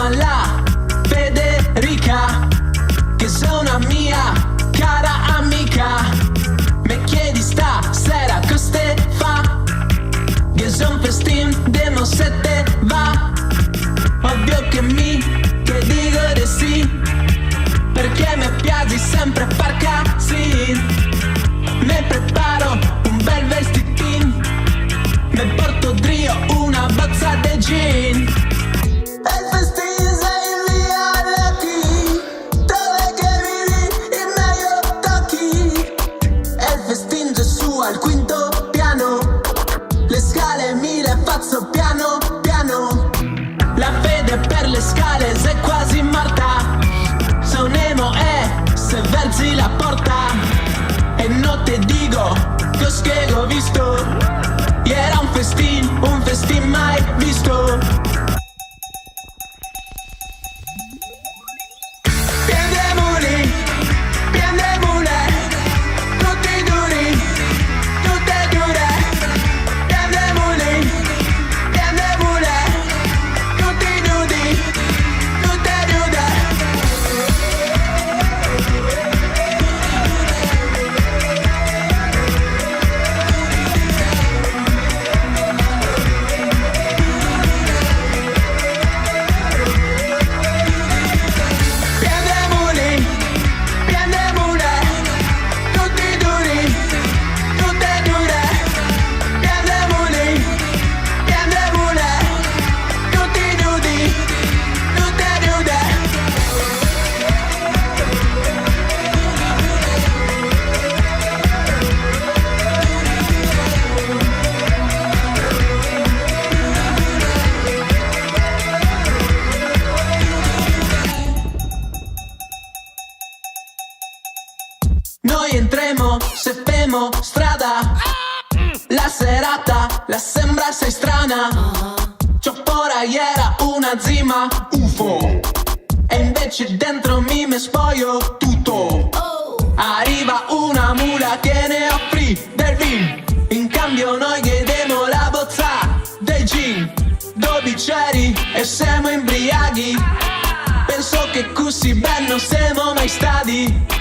chiama la Federica, che sei una mia cara amica. Me chiedi stasera che ste fa, che son festin de no se te va. Ovvio che dico di sì, perché mi piaci sempre far casino. Me preparo un bel vestitin, me porto drio una bozza de gin. El festín sei in reality, dove che vivi in meglio tocchi. El festín già su al quinto piano, le scale mi le faccio piano piano. La fede per le scale sei quasi morta, son emo e se versi la porta. E non te dico cos che ho visto, y era un festín mai visto. Piendemoli, tutti duri, tutte dure. Piendemoli, tutti nudi, tutte nude. Noi entremo se femo strada, la serata la sembra sei strana. Ciò fuori era una zima UFO, e invece dentro mi spoglio tutto. Arriva una mula che ne offrì del vin, in cambio noi chiedemo la bozza del gin. 12 e siamo imbriaghi, penso che così ben non siamo mai stati.